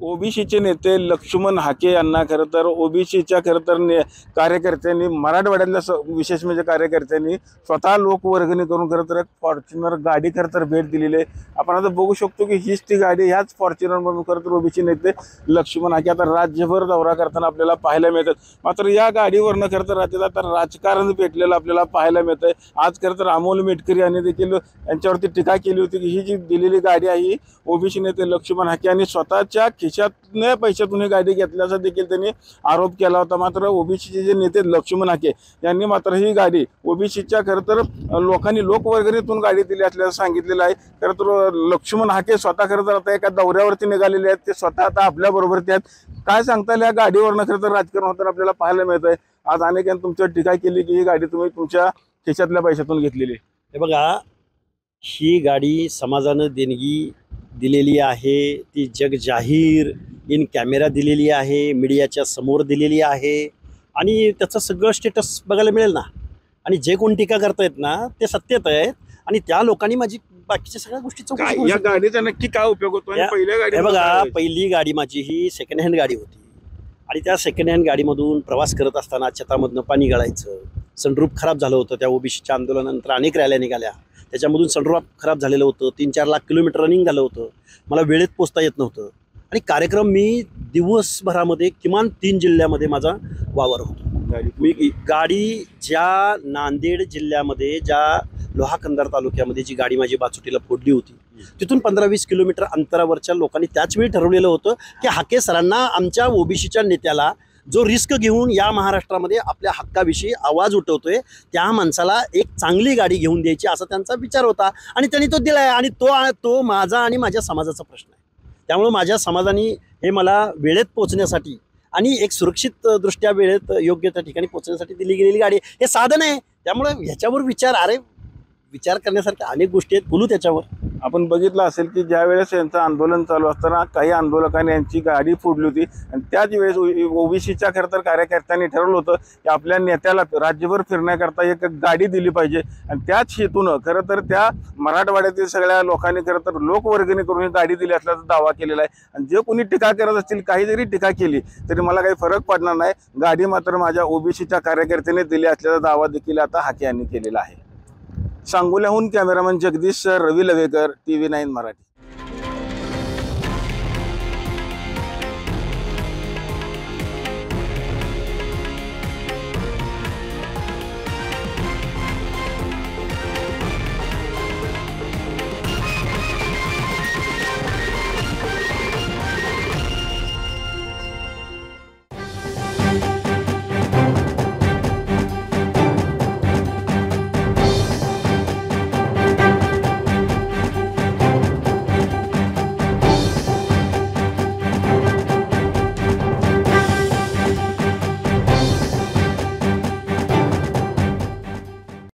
ओबीसीचे नेते लक्ष्मण हाके यांना खरं तर ओबीसीच्या खरं तर कार्यकर्त्यांनी मराठवाड्यातल्या विशेष म्हणजे कार्यकर्त्यांनी स्वतः लोकवर्गणी करून खरं तर एक फॉर्च्युनर गाडी खरं तर भेट दिलेली आहे। आपण आता बघू शकतो की हीच ती गाडी ह्याच फॉर्च्युनर म्हणून खरं तर ओबीसी नेते लक्ष्मण हाके आता राज्यभर दौरा करताना आपल्याला पाहायला मिळतात। मात्र या गाडीवरनं खरं तर राज्यात आता राजकारण पेटलेलं आपल्याला पाहायला मिळतंय। आज खरं तर अमोल मेटकरी यांनी देखील यांच्यावरती टीका केली होती की ही जी दिलेली गाडी आहे ओबीसी नेते लक्ष्मण हाके यांनी स्वतःच्या खिशातल्या पैशातून ही गाडी घेतल्याचा देखील त्यांनी आरोप केला होता। मात्र ओबीसीचे जे नेते लक्ष्मण हाके यांनी मात्र ही गाडी ओबीसीच्या खरं तर लोकांनी लोकवर्गणीतून गाडी दिली असल्याचं सांगितलेलं आहे। खरं तर लक्ष्मण हाके स्वतः खरं तर आता एका दौऱ्यावरती निघालेले आहेत, ते स्वतः आता आपल्या बरोबर आहेत। काय सांगता येईल या गाडीवरनं खरं तर राजकारण होताना आपल्याला पाहायला मिळतंय। आज अनेकांनी तुमच्यावर टीका केली की ही गाडी तुम्ही तुमच्या खिशातल्या पैशातून घेतलेली। हे बघा, ही गाडी समाजानं देणगी दिलेली आहे, ती जग जाहीर इन कॅमेरा दिलेली आहे, मीडियाच्या समोर दिलेली आहे आणि त्याचं सगळं स्टेटस बघायला मिळेल ना। आणि जे कोण टीका करतायत ना ते सत्यत आहेत आणि त्या लोकांनी माझी बाकीच्या सगळ्या गोष्टी या गाडीचा नक्की काय उपयोग होतो? हे बघा, पहिली गाडी माझी ही सेकंड हँड गाडी होती आणि त्या सेकंड हँड गाडीमधून प्रवास करत असताना छतामधनं पाणी गळायचं, सनरूफ खराब झालं होतं। त्या ओबीसीच्या आंदोलनानंतर अनेक रॅल्या निघाल्या, त्याच्यामधून सनरूफ खराब झालेलं होतं, 3-4 लाख किलोमीटर रनिंग झालं होतं, मला वेळेत पोचता येत नव्हतं आणि कार्यक्रम मी दिवसभरामध्ये किमान 3 जिल्ह्यामध्ये माझा वावर होतो। मी गाडी ज्या नांदेड जिल्ह्यामध्ये ज्या लोहा कंधार तालुक्यामध्ये जी गाडी माझी बाचुटीला फोडली होती तिथून 15-20 किलोमीटर अंतरावरच्या लोकांनी त्याच वेळी ठरवलेलं होतं की हाके सरांना आमच्या ओबीसीच्या नेत्याला जो रिस्क घेऊन या महाराष्ट्रामध्ये आपल्या हक्काविषयी आवाज उठवतोय त्या माणसाला एक चांगली गाडी घेऊन द्यायची असा त्यांचा विचार होता आणि त्यांनी तो दिलाय आणि तो माझा आणि माझ्या समाजाचा प्रश्न आहे। त्यामुळे माझ्या समाजाने हे मला वेळेत पोहोचण्यासाठी आणि एक सुरक्षित दृष्ट्या वेळेत योग्य त्या ठिकाणी पोहोचण्यासाठी दिली गेलेली गाडी हे साधन आहे। त्यामुळे ह्याच्यावर विचार करण्यासारख्या अनेक गोष्टी आहेत, बोलू त्याच्यावर। आपण बघितलं असेल की ज्या वेळेस यांचं आंदोलन चालू असताना काही आंदोलकांनी यांची गाडी फोडली होती आणि त्याच वेळेस ओबीसीच्या खरं तर कार्यकर्त्यांनी ठरवलं होतं की आपल्या नेत्याला राज्यभर फिरण्याकरता एक गाडी दिली पाहिजे आणि त्याच हेतून खरं तर त्या मराठवाड्यातील सगळ्या लोकांनी खरं तर लोकवर्गणी करून ही गाडी दिली असल्याचा दावा केलेला आहे। आणि जे कोणी टीका करत असतील, काही जरी टीका केली तरी मला काही फरक पडणार नाही, गाडी मात्र माझ्या ओबीसीच्या कार्यकर्त्याने दिली असल्याचा दावा देखील आता हाके यांनी केलेला आहे। सांगोल्याहून कॅमेरामन जगदीश रवी लवेकर, TV9 मराठी।